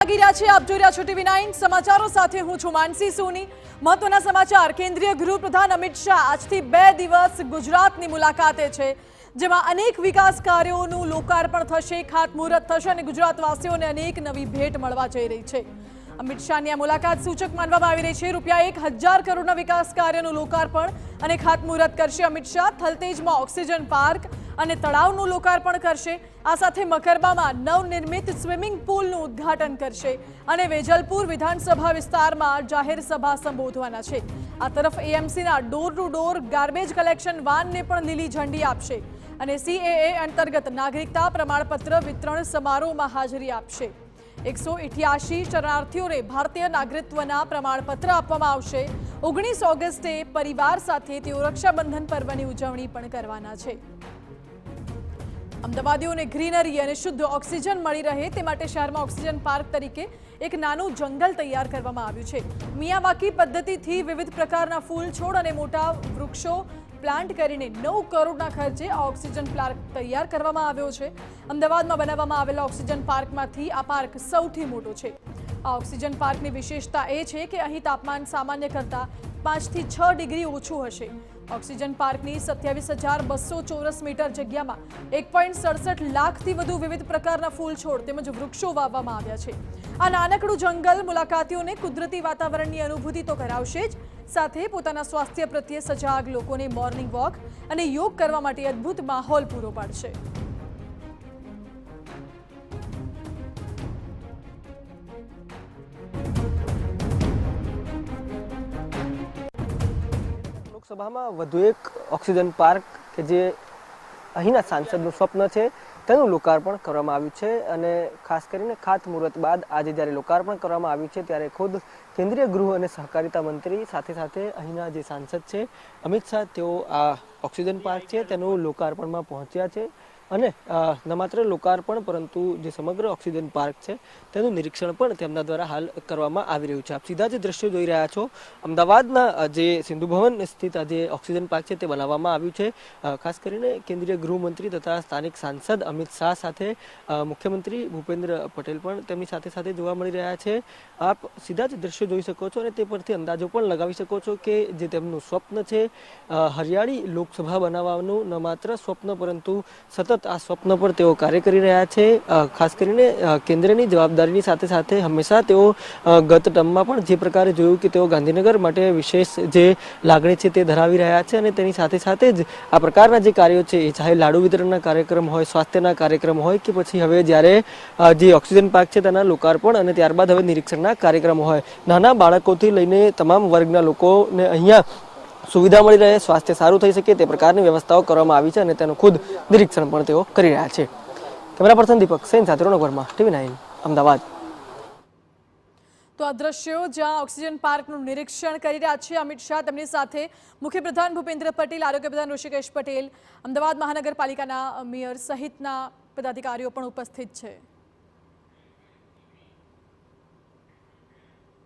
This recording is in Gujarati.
લાગી રહ્યા છે। આપ જોઈ રહ્યા છો TV9 સમાચારો સાથે હું છું માનસી સોની। મહત્વના સમાચાર। કેન્દ્રીય ગૃહપ્રધાન અમિત શાહ આજથી 2 દિવસ ગુજરાતની મુલાકાતે છે, જેમાં અનેક વિકાસ કાર્યોનું લોકાર્પણ થશે, ખાતમુહૂર્ત થશે અને ગુજરાતવાસીઓને અનેક નવી ભેટ મળવા જઈ રહી છે। અમિત શાહની આ મુલાકાત સૂચક માનવામાં આવી રહી છે। ₹1000 કરોડના વિકાસ કાર્યનું લોકાર્પણ અને ખાતમુહૂર્ત કરશે અમિત શાહ। થલતેજમાં ઓક્સિજન પાર્ક અને તળાવનું લોકાર્પણ કરશે। આ સાથે મકરબામાં નવનિર્મિત સ્વિમિંગ પુલનું ઉદ્ઘાટન કરશે અને વેજલપુર વિધાનસભા વિસ્તારમાં જાહેર સભા સંબોધવાના છે। આ તરફ એએમસીના door to door garbage collection વાનને પણ લીલી ઝંડી આપશે અને CAA અંતર્ગત નાગરિકતા પ્રમાણપત્ર વિતરણ સમારોહમાં હાજરી આપશે। 188 શરણાર્થીઓને ભારતીય નાગરિકત્વના પ્રમાણપત્ર આપવામાં આવશે। 19 ઓગસ્ટે પરિવાર સાથે તેઓ રક્ષાબંધન પર્વની ઉજવણી પણ કરવાના છે। અમદાવાદીઓને ગ્રીનરી અને શુદ્ધ ઓક્સિજન મળી રહે તે માટે શહેરમાં ઓક્સિજન પાર્ક તરીકે એક નાનું જંગલ તૈયાર કરવામાં આવ્યું છે। મિયાવાકી પદ્ધતિથી વિવિધ પ્રકારના ફૂલ છોડ અને મોટા વૃક્ષો પ્લાન્ટ કરીને 9 કરોડના ખર્ચે આ ઓક્સિજન પાર્ક તૈયાર કરવામાં આવ્યો છે। અમદાવાદમાં બનાવવામાં આવેલા ઓક્સિજન પાર્કમાંથી આ પાર્ક સૌથી મોટો છે। આ ઓક્સિજન પાર્કની વિશેષતા એ છે કે અહીં તાપમાન સામાન્ય કરતાં 5 થી 6 ડિગ્રી ઓછું હશે। ઓક્સિજન પાર્કની 27,200 ચોરસ મીટર જગ્યામાં 1.67 લાખથી વધુ વિવિધ પ્રકારના ફૂલ છોડ તેમજ વૃક્ષો વાવવામાં આવ્યા છે। આ નાનકડું જંગલ મુલાકાતીઓને કુદરતી વાતાવરણની અનુભૂતિ તો કરાવશે જ, સાથે પોતાના સ્વાસ્થ્ય પ્રત્યે સજાગ લોકોને મોર્નિંગ વોક અને યોગ કરવા માટે અદ્ભુત માહોલ પૂરો પાડશે। લોકસભામાં વધુ એક ઓક્સિજન પાર્ક કે જે અહીંના સાંસદનું સ્વપ્ન છે તેનું લોકાર્પણ કરવામાં આવ્યું છે અને ખાસ કરીને ખાતમુહૂર્ત બાદ આજે જ્યારે લોકાર્પણ કરવામાં આવ્યું છે ત્યારે ખુદ કેન્દ્રીય ગૃહ અને સહકારિતા મંત્રી સાથે અહીંના જે સાંસદ છે અમિત શાહ તેઓ આ ઓક્સિજન પાર્ક છે તેનું લોકાર્પણમાં પહોંચ્યા છે અને ન માત્ર લોકાર્પણ પરંતુ જે સમગ્ર ઓક્સિજન પાર્ક છે તેનું નિરીક્ષણ પણ તેમના દ્વારા હાલ કરવામાં આવી રહ્યું છે। આપ સીધા જે દ્રશ્યો જોઈ રહ્યા છો અમદાવાદના જે સિંધુ ભવન સ્થિત જે ઓક્સિજન પાર્ક છે તે બનાવવામાં આવ્યું છે। ખાસ કરીને કેન્દ્રીય ગૃહમંત્રી તથા સ્થાનિક સાંસદ અમિત શાહ સાથે મુખ્યમંત્રી ભૂપેન્દ્ર પટેલ પણ તેમની સાથે જોવા મળી રહ્યા છે। આપ સીધા જ દ્રશ્યો જોઈ શકો છો અને તે પરથી અંદાજો પણ લગાવી શકો છો કે જે તેમનું સ્વપ્ન છે હરિયાળી લોકસભા બનાવવાનું ન માત્ર સ્વપ્ન પરંતુ સતત આ સ્વપ્ન પર તેઓ કાર્ય કરી રહ્યા છે। ખાસ કરીને કેન્દ્રની જવાબદારીની સાથે હંમેશા તેઓ ગત ટર્મમાં પણ જે પ્રકારે જોયું કે તેઓ ગાંધીનગર માટે વિશેષ જે લાગણી છે તે ધરાવી રહ્યા છે અને તેની સાથે જ આ પ્રકારના જે કાર્યો છે એ ચાહે લાડુ વિતરણના કાર્યક્રમ હોય, સ્વાસ્થ્યના કાર્યક્રમ હોય કે પછી હવે જ્યારે જે ઓક્સિજન પાર્ક છે તેના લોકાર્પણ અને ત્યારબાદ હવે નિરીક્ષણના કાર્યક્રમો હોય, નાના બાળકોથી લઈને તમામ વર્ગના લોકોને અહીંયા સુવિધા મળી રહે, સ્વાસ્થ્ય સારું થઈ શકે તે પ્રકારની વ્યવસ્થાઓ કરવામાં આવી છે અને તેનું ખુદ નિરીક્ષણ પણ તેઓ કરી રહ્યા છે। કેમેરા પર્સન દીપક સેન સાથે રોનક વર્મા, TV9 અમદાવાદ। તો આ દ્રશ્યો જ્યાં ઓક્સિજન પાર્કનું નિરીક્ષણ કરી રહ્યા છે અમિત શાહ, તેમની સાથે મુખ્યપ્રધાન ભૂપેન્દ્ર પટેલ, આરોગ્ય પ્રધાન ઋષિકેશ પટેલ, અમદાવાદ મહાનગરપાલિકાના મેયર સહિતના પદાધિકારીઓ પણ ઉપસ્થિત છે।